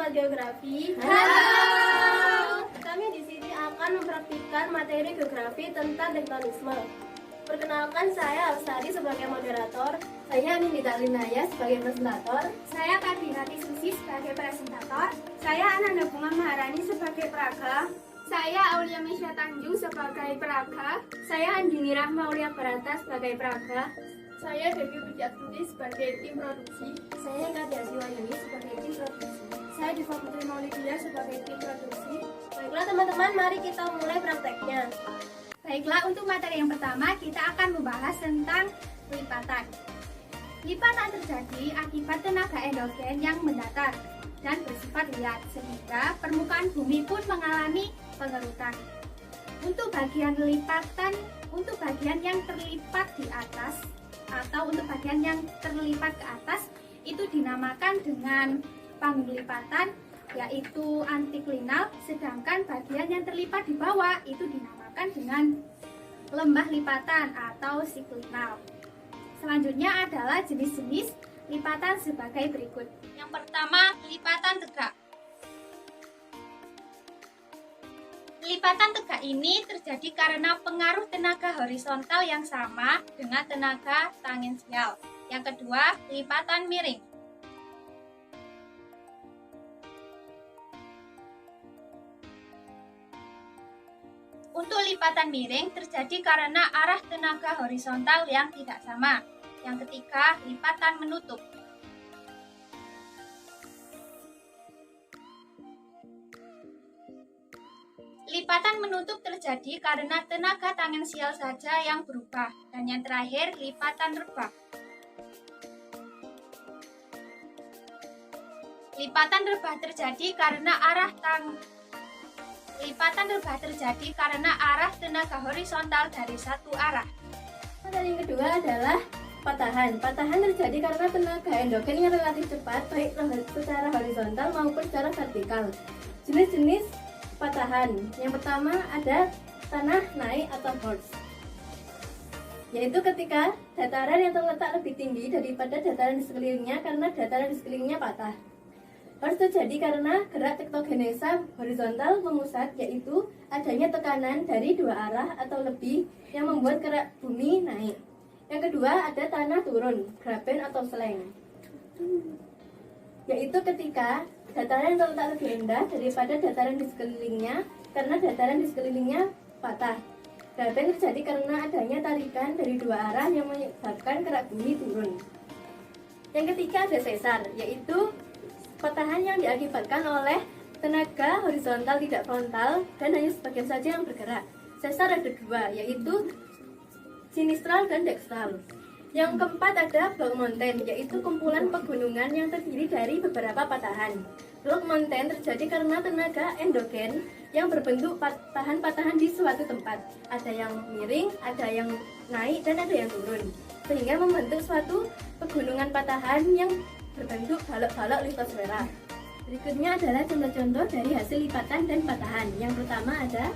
anak geografi. Halo. Kami di sini akan mempraktikkan materi geografi tentang tektonisme. Perkenalkan, saya Alsari sebagai moderator. Saya Ninita Linaya sebagai presentator. Saya Kardiati Susi sebagai presentator. Saya Ananda Bunga Maharani sebagai peraga. Saya Aulia Mesya Tanjung sebagai peraga. Saya Andini Rahma Aulia Barata sebagai peraga. Saya Devi Widyaturi sebagai tim produksi. Saya Kardiasi Wayuni sebagai tim produksi. Saya Diva Putri Maulidia sebagai tim produksi. Baiklah teman-teman, mari kita mulai prakteknya. Baiklah, untuk materi yang pertama kita akan membahas tentang lipatan. Lipatan terjadi akibat tenaga endogen yang mendatar dan bersifat liat, sehingga permukaan bumi pun mengalami pengerutan. Untuk bagian yang terlipat di atas atau untuk bagian yang terlipat ke atas itu dinamakan dengan panggung lipatan, yaitu antiklinal, sedangkan bagian yang terlipat di bawah itu dinamakan dengan lembah lipatan atau siklinal. Selanjutnya adalah jenis-jenis lipatan sebagai berikut. Yang pertama, lipatan tegak. Lipatan tegak ini terjadi karena pengaruh tenaga horizontal yang sama dengan tenaga tangensial. Yang kedua, lipatan miring. Untuk lipatan miring terjadi karena arah tenaga horizontal yang tidak sama. Yang ketiga, lipatan menutup. Lipatan menutup terjadi karena tenaga tangensial saja yang berubah. Dan yang terakhir, lipatan rebah. Lipatan rebah terjadi karena arah tenaga horizontal dari satu arah. Materi yang kedua adalah patahan. Patahan terjadi karena tenaga endogen yang relatif cepat, baik secara horizontal maupun secara vertikal. Jenis-jenis patahan. Yang pertama ada tanah naik atau horst, yaitu ketika dataran yang terletak lebih tinggi daripada dataran di sekelilingnya karena dataran di sekelilingnya patah. Horst terjadi karena gerak tektogenesa horizontal memusat, yaitu adanya tekanan dari dua arah atau lebih yang membuat gerak bumi naik. Yang kedua ada tanah turun, graben atau sleng, yaitu ketika dataran yang terletak lebih rendah daripada dataran di sekelilingnya karena dataran di sekelilingnya patah. Graben terjadi karena adanya tarikan dari dua arah yang menyebabkan gerak bumi turun. Yang ketiga ada sesar, yaitu patahan yang diakibatkan oleh tenaga horizontal tidak frontal dan hanya sebagian saja yang bergerak. Sesar ada dua, yaitu sinistral dan dekstral. Yang keempat ada blok mountain, yaitu kumpulan pegunungan yang terdiri dari beberapa patahan. Blok mountain terjadi karena tenaga endogen yang berbentuk patahan-patahan di suatu tempat. Ada yang miring, ada yang naik, dan ada yang turun, sehingga membentuk suatu pegunungan patahan yang berbentuk balok-balok litosfera. Berikutnya adalah contoh-contoh dari hasil lipatan dan patahan. Yang pertama ada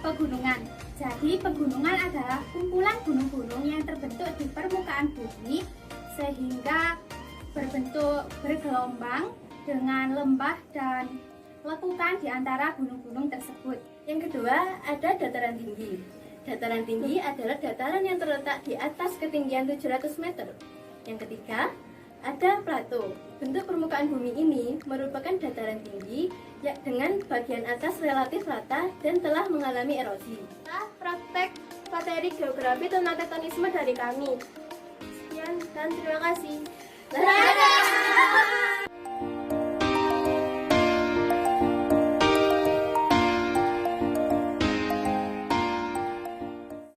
Pegunungan. Jadi pegunungan adalah kumpulan gunung-gunung yang terbentuk di permukaan bumi sehingga berbentuk bergelombang dengan lembah dan lekukan di antara gunung-gunung tersebut. Yang kedua ada dataran tinggi. Dataran tinggi adalah dataran yang terletak di atas ketinggian 700 meter. Yang ketiga ada plato. Bentuk permukaan bumi ini merupakan dataran tinggi dengan bagian atas relatif rata dan telah mengalami erosi. Nah, praktek materi geografi tentang tektonisme dari kami. Sekian dan terima kasih. Dadah!